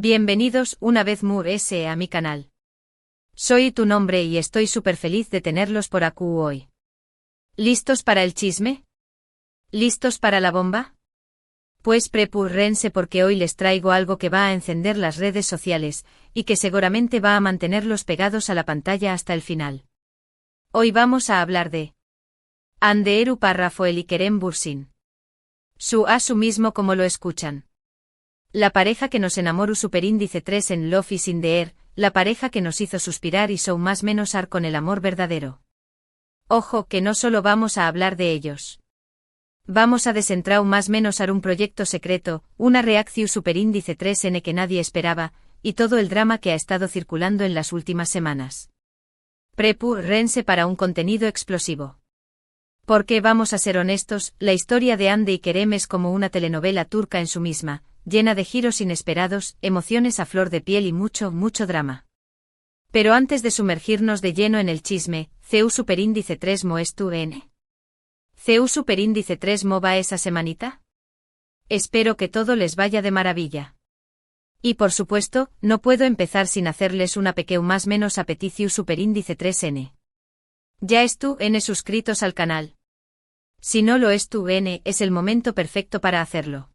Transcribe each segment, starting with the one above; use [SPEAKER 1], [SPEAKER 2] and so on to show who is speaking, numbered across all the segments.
[SPEAKER 1] Bienvenidos una vez más a mi canal. Soy tu nombre y estoy súper feliz de tenerlos por aquí hoy. ¿Listos para el chisme? ¿Listos para la bomba? Pues prepúrense porque hoy les traigo algo que va a encender las redes sociales, y que seguramente va a mantenerlos pegados a la pantalla hasta el final. Hoy vamos a hablar de Anderu Parrafoel y Kerem Bürsin. Su mismo como lo escuchan. La pareja que nos enamoró superíndice 3 en Love is in the Air, la pareja que nos hizo suspirar y show más menos ar con el amor verdadero. Ojo que no solo vamos a hablar de ellos. Vamos a desentrar más menos ar un proyecto secreto, una reacción superíndice 3N que nadie esperaba, y todo el drama que ha estado circulando en las últimas semanas. Prepúrense para un contenido explosivo. Porque vamos a ser honestos, la historia de Hande y Kerem es como una telenovela turca en su misma, llena de giros inesperados, emociones a flor de piel y mucho drama. Pero antes de sumergirnos de lleno en el chisme, CU superíndice 3 mo es tu N. CU superíndice 3 mo va esa semanita. Espero que todo les vaya de maravilla. Y por supuesto, no puedo empezar sin hacerles una pequeña más menos a petición superíndice 3N. ¿Ya es tu N suscritos al canal? Si no lo es tu N, es el momento perfecto para hacerlo.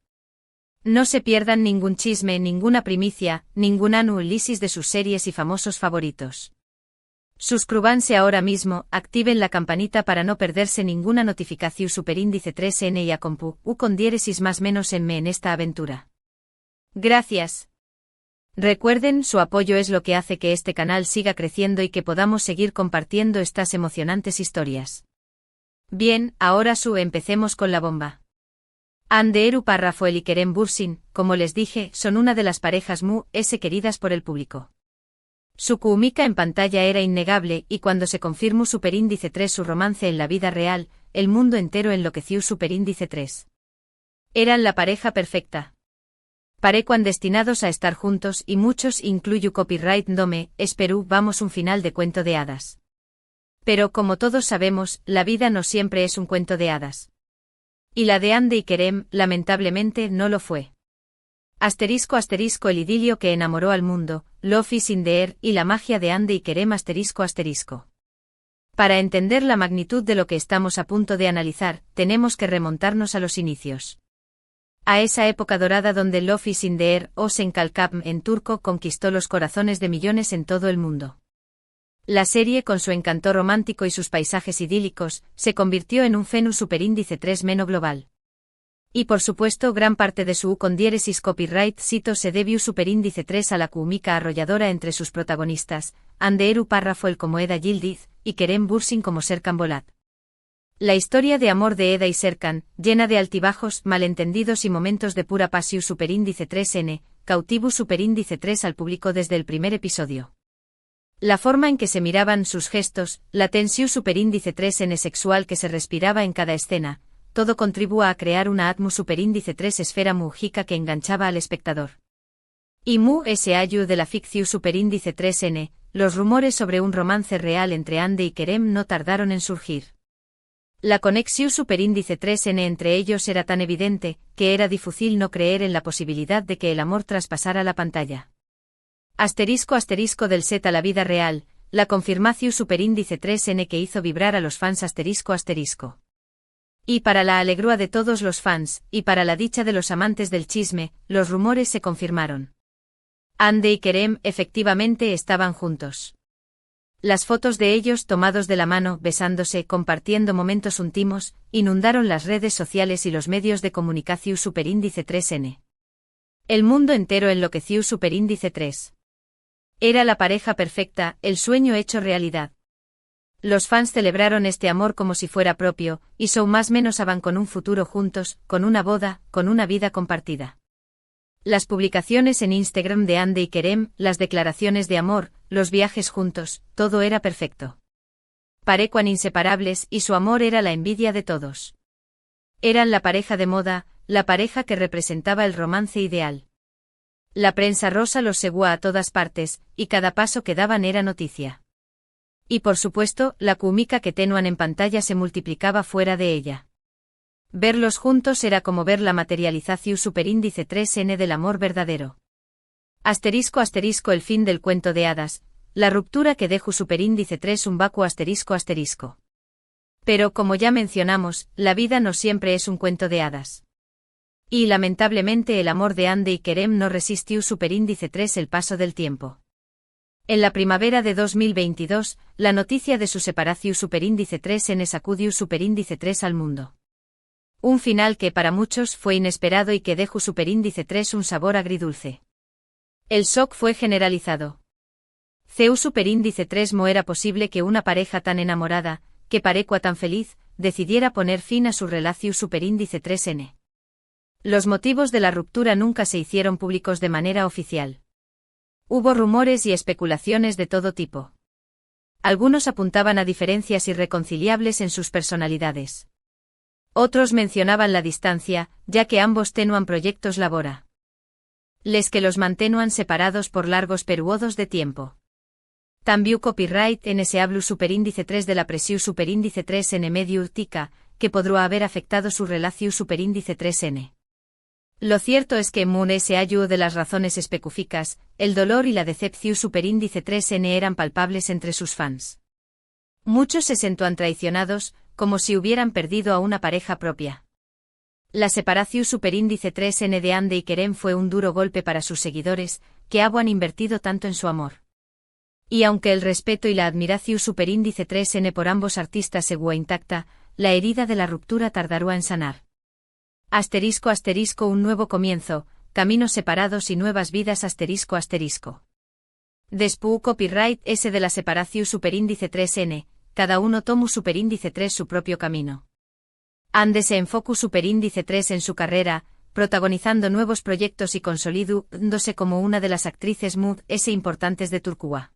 [SPEAKER 1] No se pierdan ningún chisme, ninguna primicia, ningún análisis de sus series y famosos favoritos. Suscríbanse ahora mismo, activen la campanita para no perderse ninguna notificación superíndice 3N y a compu, con diéresis más menos en esta aventura. Gracias. Recuerden, su apoyo es lo que hace que este canal siga creciendo y que podamos seguir compartiendo estas emocionantes historias. Bien, ahora empecemos con la bomba. Anderu Parrafoel y Kerem Bürsin, como les dije, son una de las parejas queridas por el público. Su química en pantalla era innegable y cuando se confirmó superíndice 3 su romance en la vida real, el mundo entero enloqueció superíndice 3. Eran la pareja perfecta. Parecían destinados a estar juntos y muchos, incluyo copyright dome, esperú vamos un final de cuento de hadas. Pero como todos sabemos, la vida no siempre es un cuento de hadas. Y la de Hande y Kerem, lamentablemente, no lo fue. Asterisco el idilio que enamoró al mundo, Love is in the Air y la magia de Hande y Kerem asterisco. Para entender la magnitud de lo que estamos a punto de analizar, tenemos que remontarnos a los inicios. A esa época dorada donde Love is in the Air o Senkalkam en turco conquistó los corazones de millones en todo el mundo. La serie, con su encanto romántico y sus paisajes idílicos, se convirtió en un fenómeno superíndice 3 meno global. Y por supuesto, gran parte de su con diéresis copyright cito se debió superíndice 3 a la química arrolladora entre sus protagonistas, Anderu Parrafoel como Eda Yildiz, y Kerem Bürsin como Serkan Bolat. La historia de amor de Eda y Serkan, llena de altibajos, malentendidos y momentos de pura pasión superíndice 3N, cautivó superíndice 3 al público desde el primer episodio. La forma en que se miraban, sus gestos, la tensión superíndice 3N sexual que se respiraba en cada escena, todo contribuyó a crear una atmósfera superíndice 3 esfera múgica que enganchaba al espectador. Y ese año de la ficción superíndice 3N, los rumores sobre un romance real entre Hande y Kerem no tardaron en surgir. La conexión superíndice 3N entre ellos era tan evidente, que era difícil no creer en la posibilidad de que el amor traspasara la pantalla. Asterisco del set a la vida real, la confirmación superíndice 3N que hizo vibrar a los fans asterisco. Y para la alegría de todos los fans, y para la dicha de los amantes del chisme, los rumores se confirmaron. Hande y Kerem efectivamente estaban juntos. Las fotos de ellos tomados de la mano, besándose, compartiendo momentos íntimos, inundaron las redes sociales y los medios de comunicación superíndice 3N. El mundo entero enloqueció superíndice 3. Era la pareja perfecta, el sueño hecho realidad. Los fans celebraron este amor como si fuera propio, y show más menos aban con un futuro juntos, con una boda, con una vida compartida. Las publicaciones en Instagram de Hande y Kerem, las declaraciones de amor, los viajes juntos, todo era perfecto. Parecían inseparables y su amor era la envidia de todos. Eran la pareja de moda, la pareja que representaba el romance ideal. La prensa rosa los seguía a todas partes, y cada paso que daban era noticia. Y por supuesto, la química que tenían en pantalla se multiplicaba fuera de ella. Verlos juntos era como ver la materialización superíndice 3N del amor verdadero. Asterisco asterisco el fin del cuento de hadas, la ruptura que dejó superíndice 3 un vacuo asterisco asterisco. Pero como ya mencionamos, la vida no siempre es un cuento de hadas. Y lamentablemente el amor de Ande y Kerem no resistió superíndice 3 el paso del tiempo. En la primavera de 2022, la noticia de su separación superíndice 3 en sacudió superíndice 3 al mundo. Un final que para muchos fue inesperado y que dejó superíndice 3 un sabor agridulce. El shock fue generalizado. Ceu superíndice 3 mo era posible que una pareja tan enamorada, que parecua tan feliz, decidiera poner fin a su relación superíndice 3N. Los motivos de la ruptura nunca se hicieron públicos de manera oficial. Hubo rumores y especulaciones de todo tipo. Algunos apuntaban a diferencias irreconciliables en sus personalidades. Otros mencionaban la distancia, ya que ambos tenuan proyectos labora. Les que los mantenuan separados por largos periodos de tiempo. También copyright en ese hablu superíndice 3 de la presión superíndice 3N medio urtica, que podría haber afectado su relación superíndice 3N. Lo cierto es que Moon se halló de las razones específicas, el dolor y la decepción superíndice 3N eran palpables entre sus fans. Muchos se sentían traicionados, como si hubieran perdido a una pareja propia. La separación superíndice 3N de Ande y Kerem fue un duro golpe para sus seguidores, que habían invertido tanto en su amor. Y aunque el respeto y la admiración superíndice 3N por ambos artistas seguía intacta, la herida de la ruptura tardará en sanar. Asterisco asterisco un nuevo comienzo, caminos separados y nuevas vidas asterisco asterisco. Después copyright S de la separación superíndice 3N, cada uno tomó superíndice 3 su propio camino. Ande se enfocó superíndice 3 en su carrera, protagonizando nuevos proyectos y consolidándose como una de las actrices Mood S importantes de Turquía.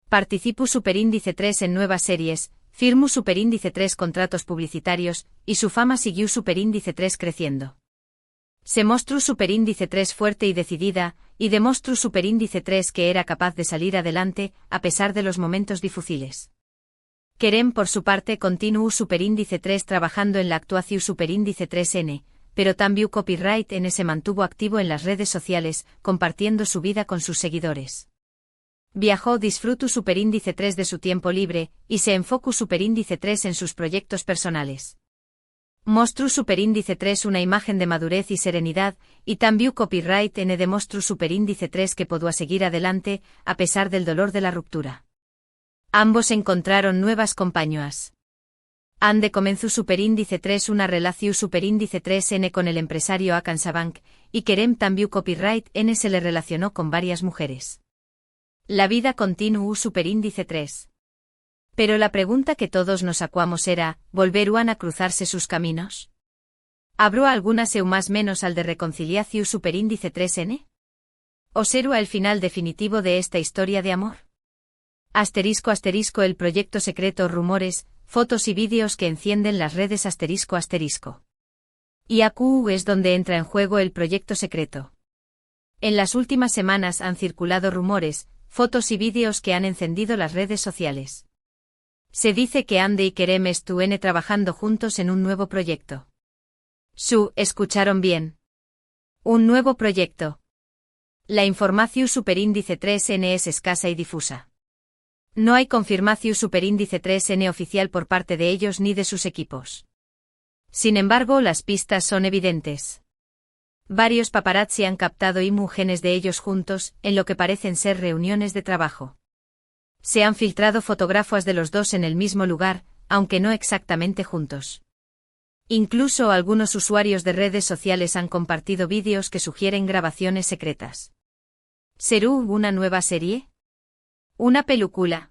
[SPEAKER 1] Participó superíndice 3 en nuevas series, firmó superíndice 3 contratos publicitarios, y su fama siguió superíndice 3 creciendo. Se mostró superíndice 3 fuerte y decidida, y demostró superíndice 3 que era capaz de salir adelante, a pesar de los momentos difíciles. Kerem por su parte continuó superíndice 3 trabajando en la actuación superíndice 3N, pero también copyright N se mantuvo activo en las redes sociales, compartiendo su vida con sus seguidores. Viajó disfrutó superíndice 3 de su tiempo libre, y se enfocó superíndice 3 en sus proyectos personales. Mostró superíndice 3 una imagen de madurez y serenidad, y también copyright N demostró superíndice 3 que podía seguir adelante, a pesar del dolor de la ruptura. Ambos encontraron nuevas compañías. Ande comenzó superíndice 3 una relación superíndice 3N con el empresario Hakan Sabank, y Kerem también copyright N se le relacionó con varias mujeres. La vida continuó superíndice 3. Pero la pregunta que todos nos acuamos era, ¿volverán a cruzarse sus caminos? ¿Habrá alguna seu más menos al de reconciliación superíndice 3N? ¿O será el final definitivo de esta historia de amor? Asterisco asterisco el proyecto secreto rumores, fotos y vídeos que encienden las redes asterisco asterisco. Y aquí es donde entra en juego el proyecto secreto. En las últimas semanas han circulado rumores, fotos y vídeos que han encendido las redes sociales. Se dice que Ande y Kerem estuvieron trabajando juntos en un nuevo proyecto. ¿Escucharon bien? Un nuevo proyecto. La información superíndice 3N es escasa y difusa. No hay confirmación superíndice 3N oficial por parte de ellos ni de sus equipos. Sin embargo, las pistas son evidentes. Varios paparazzi han captado imágenes de ellos juntos, en lo que parecen ser reuniones de trabajo. Se han filtrado fotografías de los dos en el mismo lugar, aunque no exactamente juntos. Incluso algunos usuarios de redes sociales han compartido vídeos que sugieren grabaciones secretas. ¿Será una nueva serie? ¿Una película?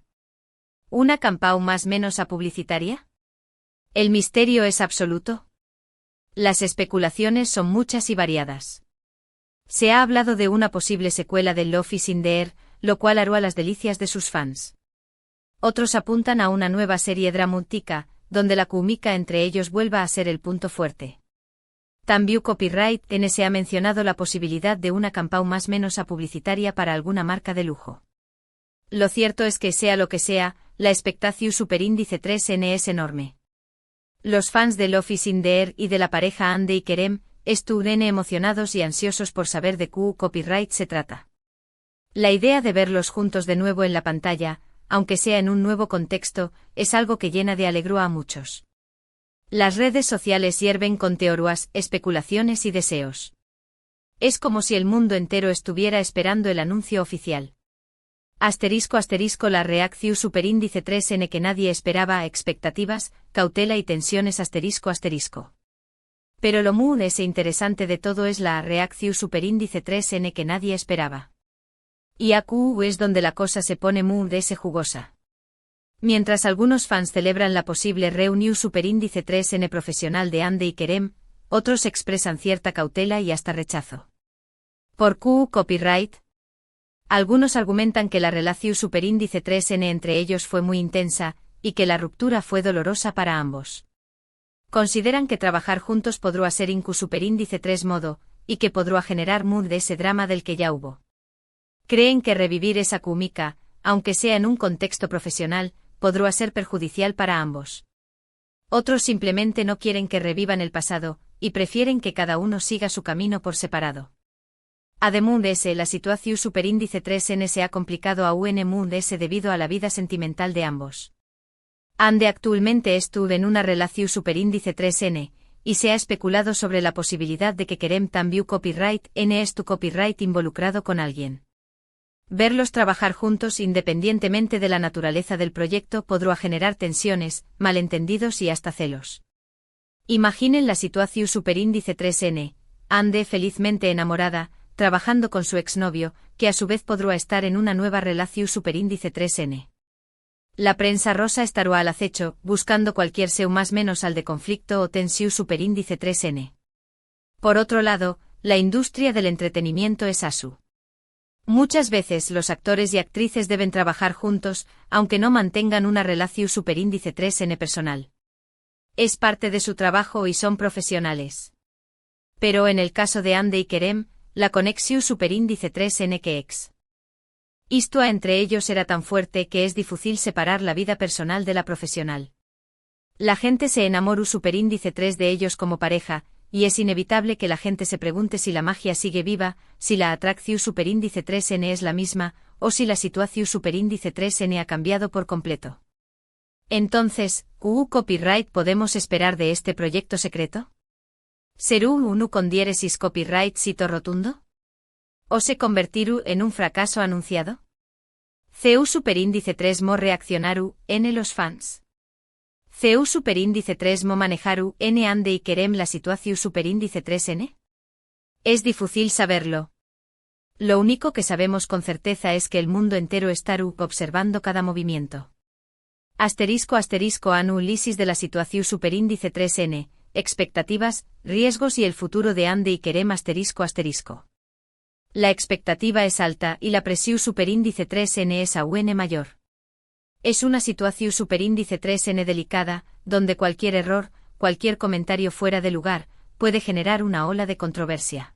[SPEAKER 1] ¿Una campaña más menos a publicitaria? ¿El misterio es absoluto? Las especulaciones son muchas y variadas. Se ha hablado de una posible secuela de Love is in the Air, lo cual hará las delicias de sus fans. Otros apuntan a una nueva serie dramática, donde la química entre ellos vuelva a ser el punto fuerte. También copyright N se ha mencionado la posibilidad de una campaña más menos a publicitaria para alguna marca de lujo. Lo cierto es que sea lo que sea, la expectación superíndice 3N es enorme. Los fans de Love is in the Air y de la pareja Ande y Kerem estuvieron emocionados y ansiosos por saber de qué copyright se trata. La idea de verlos juntos de nuevo en la pantalla, aunque sea en un nuevo contexto, es algo que llena de alegría a muchos. Las redes sociales hierven con teorías, especulaciones y deseos. Es como si el mundo entero estuviera esperando el anuncio oficial. La reacción superíndice 3N que nadie esperaba, expectativas, cautela y tensiones Pero lo muy interesante de todo es la reacción superíndice 3N que nadie esperaba. Y aquí es donde la cosa se pone muy jugosa. Mientras algunos fans celebran la posible reunión superíndice 3N profesional de Andy y Kerem, otros expresan cierta cautela y hasta rechazo. ¿Por qué copyright? Algunos argumentan que la relación superíndice 3N entre ellos fue muy intensa, y que la ruptura fue dolorosa para ambos. Consideran que trabajar juntos podrá ser superíndice 3 modo, y que podrá generar mood de ese drama del que ya hubo. Creen que revivir esa química, aunque sea en un contexto profesional, podrá ser perjudicial para ambos. Otros simplemente no quieren que revivan el pasado, y prefieren que cada uno siga su camino por separado. Además, la situación superíndice 3N se ha complicado aún debido a la vida sentimental de ambos. Andy actualmente estuvo en una relación superíndice 3N, y se ha especulado sobre la posibilidad de que Kerem también copyright N es tu copyright involucrado con alguien. Verlos trabajar juntos independientemente de la naturaleza del proyecto podrá generar tensiones, malentendidos y hasta celos. Imaginen la situación superíndice 3N, Andy felizmente enamorada, trabajando con su exnovio, que a su vez podrá estar en una nueva relación superíndice 3N. La prensa rosa estará al acecho, buscando cualquier seu más menos al de conflicto o tensión superíndice 3N. Por otro lado, la industria del entretenimiento es ASU. Muchas veces los actores y actrices deben trabajar juntos, aunque no mantengan una relación superíndice 3N personal. Es parte de su trabajo y son profesionales. Pero en el caso de Andy y Kerem, la conexión superíndice 3N que Esto entre ellos era tan fuerte que es difícil separar la vida personal de la profesional. La gente se enamora superíndice 3 de ellos como pareja, y es inevitable que la gente se pregunte si la magia sigue viva, si la atracción superíndice 3N es la misma, o si la situación superíndice 3N ha cambiado por completo. Entonces, ¿qué copyright podemos esperar de este proyecto secreto? ¿Será un con diéresis copyright sito rotundo? ¿O se convertirá en un fracaso anunciado? CU superíndice 3 mo reaccionaru, N los fans. CU superíndice 3 mo manejaru, N Andy y Kerem la situación superíndice 3N? Es difícil saberlo. Lo único que sabemos con certeza es que el mundo entero estará observando cada movimiento. Análisis de la situación superíndice 3N, expectativas, riesgos y el futuro de Andy y Kerem La expectativa es alta y la presión superíndice 3N es aún mayor. Es una situación superíndice 3N delicada, donde cualquier error, cualquier comentario fuera de lugar, puede generar una ola de controversia.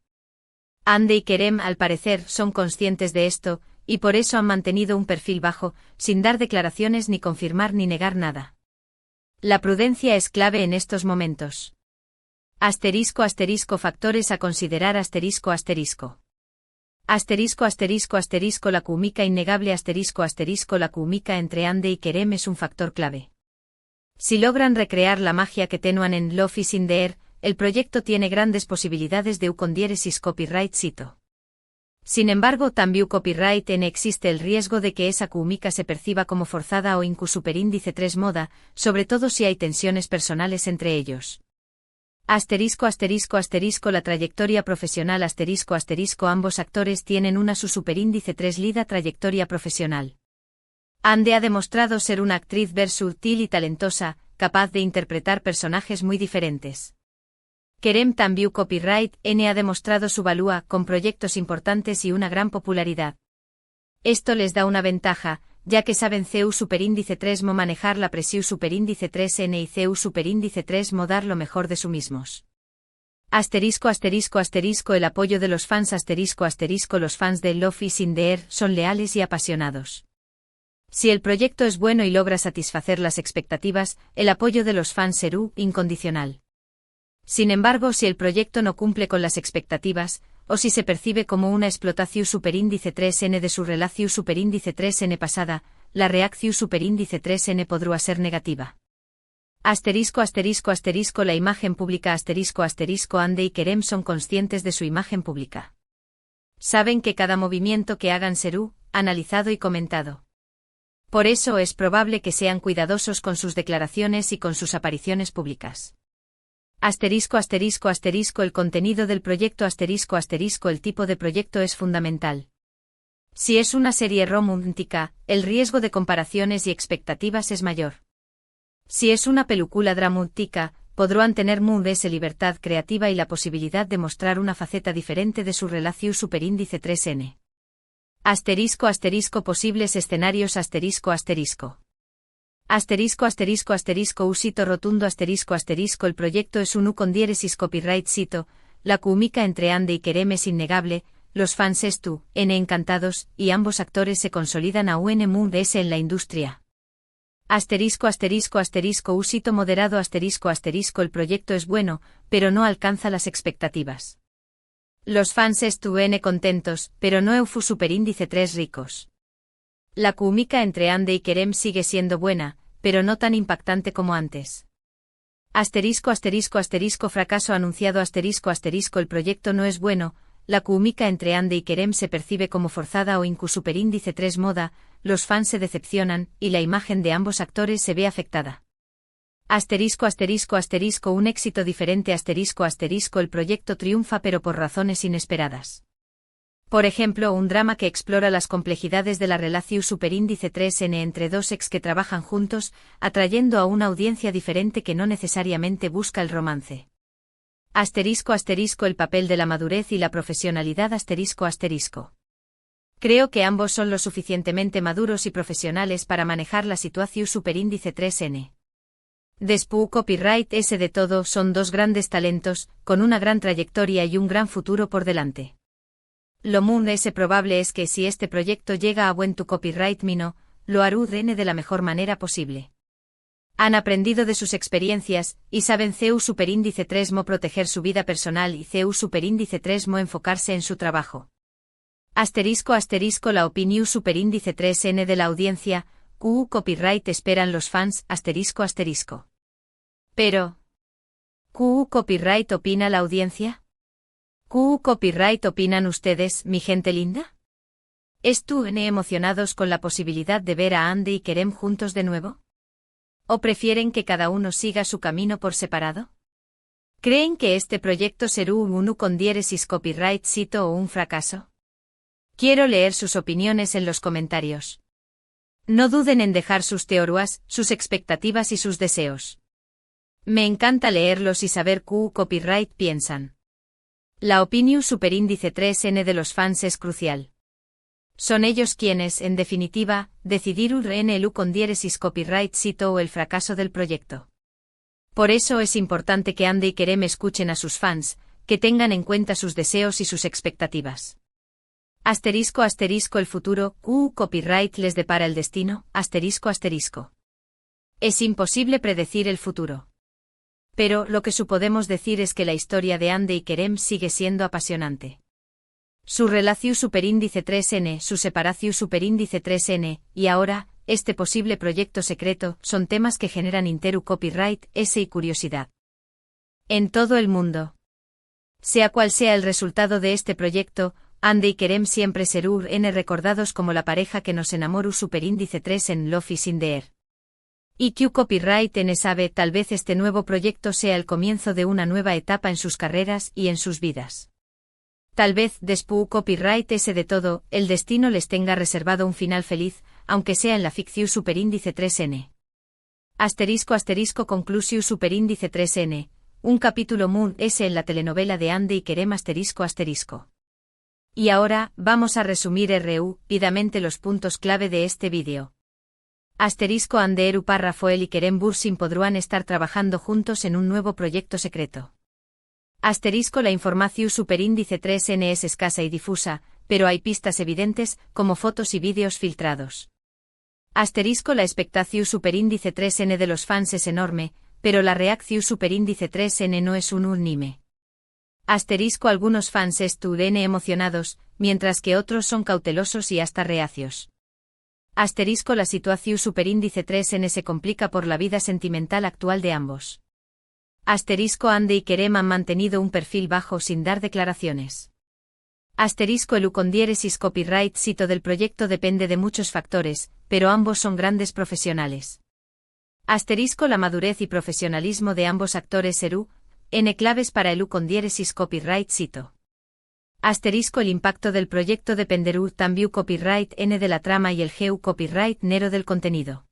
[SPEAKER 1] Andy y Kerem al parecer son conscientes de esto, y por eso han mantenido un perfil bajo, sin dar declaraciones ni confirmar ni negar nada. La prudencia es clave en estos momentos. Factores a considerar La química innegable La química entre Andy y Kerem es un factor clave. Si logran recrear la magia que tenían en Love is in the Air, el proyecto tiene grandes posibilidades de con diéresis copyright sito. Sin embargo, también copyright N existe el riesgo de que esa química se perciba como forzada o superíndice 3 moda, sobre todo si hay tensiones personales entre ellos. La trayectoria profesional ambos actores tienen una su superíndice 3 lida trayectoria profesional. Andy ha demostrado ser una actriz versátil y talentosa, capaz de interpretar personajes muy diferentes. Kerem también copyright N ha demostrado su valía con proyectos importantes y una gran popularidad. Esto les da una ventaja, ya que saben CU superíndice 3 mo manejar la presión superíndice 3N y CU superíndice 3 mo dar lo mejor de sí mismos. El apoyo de los fans los fans de Love is in the Air son leales y apasionados. Si el proyecto es bueno y logra satisfacer las expectativas, el apoyo de los fans será incondicional. Sin embargo, si el proyecto no cumple con las expectativas, o si se percibe como una explotación superíndice 3n de su relación superíndice 3n pasada, la reacción superíndice 3n podrá ser negativa. Asterisco asterisco asterisco la imagen pública asterisco asterisco Ande y Kerem son conscientes de su imagen pública. Saben que cada movimiento que hagan será analizado y comentado. Por eso es probable que sean cuidadosos con sus declaraciones y con sus apariciones públicas. Asterisco asterisco asterisco el contenido del proyecto asterisco asterisco el tipo de proyecto es fundamental. Si es una serie romántica, el riesgo de comparaciones y expectativas es mayor. Si es una película dramática, podrán tener esa libertad creativa y la posibilidad de mostrar una faceta diferente de su relación superíndice 3n. Asterisco asterisco posibles escenarios asterisco asterisco. Asterisco asterisco asterisco usito rotundo asterisco asterisco el proyecto es un con diéresis copyright cito, la química entre Ande y Kerem es innegable, los fans encantados, y ambos actores se consolidan a s en la industria. Asterisco asterisco asterisco usito moderado asterisco asterisco el proyecto es bueno, pero no alcanza las expectativas. Los fans contentos, pero no eufu superíndice 3 ricos. La química entre Ande y Kerem sigue siendo buena, pero no tan impactante como antes. Asterisco asterisco asterisco fracaso anunciado asterisco asterisco el proyecto no es bueno, la química entre Ande y Kerem se percibe como forzada o incluso superíndice 3 moda, los fans se decepcionan, y la imagen de ambos actores se ve afectada. Asterisco asterisco asterisco un éxito diferente asterisco asterisco el proyecto triunfa pero por razones inesperadas. Por ejemplo, un drama que explora las complejidades de la relación superíndice 3n entre dos ex que trabajan juntos, atrayendo a una audiencia diferente que no necesariamente busca el romance. Asterisco asterisco el papel de la madurez y la profesionalidad asterisco asterisco. Creo que ambos son lo suficientemente maduros y profesionales para manejar la situación superíndice 3n. Después copyright S de todo son dos grandes talentos, con una gran trayectoria y un gran futuro por delante. Lo más probable es que si este proyecto llega a buen tu copyright mino, lo harán de la mejor manera posible. Han aprendido de sus experiencias, y saben CEU superíndice 3 mo proteger su vida personal y CEU superíndice 3 mo enfocarse en su trabajo. Asterisco asterisco la opinión superíndice 3n de la audiencia, QU copyright esperan los fans asterisco asterisco. Pero, ¿QU copyright opina la audiencia? ¿QU copyright opinan ustedes, mi gente linda? ¿Están emocionados con la posibilidad de ver a Ande y Kerem juntos de nuevo? ¿O prefieren que cada uno siga su camino por separado? ¿Creen que este proyecto será un uno con diéresis copyright cito o un fracaso? Quiero leer sus opiniones en los comentarios. No duden en dejar sus teorías, sus expectativas y sus deseos. Me encanta leerlos y saber QU copyright piensan. La opinión superíndice 3n de los fans es crucial. Son ellos quienes, en definitiva, decidirán el con diéresis copyright cito o el fracaso del proyecto. Por eso es importante que Ande y Kerem escuchen a sus fans, que tengan en cuenta sus deseos y sus expectativas. Asterisco asterisco el futuro, QU copyright les depara el destino, asterisco asterisco. Es imposible predecir el futuro. Pero lo que podemos decir es que la historia de Ande y Kerem sigue siendo apasionante. Su relación superíndice 3n, su separación superíndice 3n, y ahora, este posible proyecto secreto, son temas que generan interu copyright, S y curiosidad. En todo el mundo. Sea cual sea el resultado de este proyecto, Ande y Kerem siempre serán recordados como la pareja que nos enamoró superíndice 3 en Love is in the Air. IQ Copyright N sabe, tal vez este nuevo proyecto sea el comienzo de una nueva etapa en sus carreras y en sus vidas. Tal vez, después Copyright S de todo, el destino les tenga reservado un final feliz, aunque sea en la ficción superíndice 3n. Asterisco asterisco conclusio superíndice 3n, un capítulo Moon S en la telenovela de Ande y Kerem asterisco asterisco. Y ahora, vamos a resumir rápidamente los puntos clave de este vídeo. Asterisco Ande Eru Rafael y Kerem Bürsin podrán estar trabajando juntos en un nuevo proyecto secreto. Asterisco la información superíndice 3n es escasa y difusa, pero hay pistas evidentes, como fotos y vídeos filtrados. Asterisco la expectación superíndice 3n de los fans es enorme, pero la reacción superíndice 3n no es un unánime. Asterisco algunos fans estuvieron emocionados, mientras que otros son cautelosos y hasta reacios. Asterisco la situación superíndice 3n se complica por la vida sentimental actual de ambos. Asterisco Ande y Kerem han mantenido un perfil bajo sin dar declaraciones. Asterisco el ucondiéresis copyright cito del proyecto depende de muchos factores, pero ambos son grandes profesionales. Asterisco la madurez y profesionalismo de ambos actores N claves para el ucondiéresis copyright cito. Asterisco el impacto del proyecto dependerá también copyright N de la trama y el GU copyright Nero del contenido.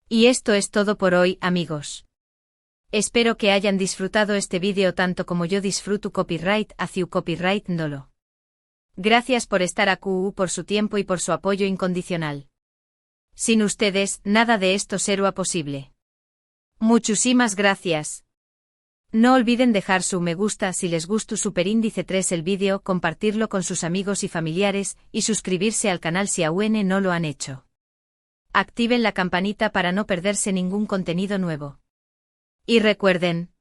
[SPEAKER 1] Y esto es todo por hoy, amigos. Espero que hayan disfrutado este vídeo tanto como yo disfruto copyright hacia copyright Ndolo. Gracias por estar aquí, por su tiempo y por su apoyo incondicional. Sin ustedes, nada de esto sería posible. Muchísimas gracias. No olviden dejar su me gusta si les gustó superíndice 3 el vídeo, compartirlo con sus amigos y familiares, y suscribirse al canal si aún no lo han hecho. Activen la campanita para no perderse ningún contenido nuevo. Y recuerden,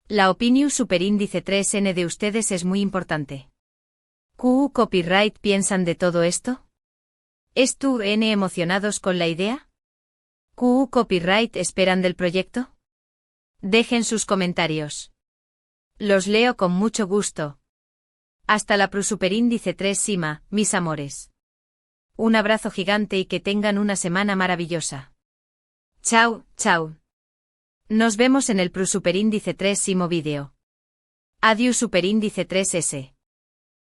[SPEAKER 1] la opinión superíndice 3n de ustedes es muy importante. ¿Qué copyright piensan de todo esto? ¿Están emocionados con la idea? ¿Qué copyright esperan del proyecto? Dejen sus comentarios. Los leo con mucho gusto. Hasta la superíndice 3 Sima, mis amores. Un abrazo gigante y que tengan una semana maravillosa. Chao, chao. Nos vemos en el superíndice 3 Simo vídeo. Adiós superíndice 3S.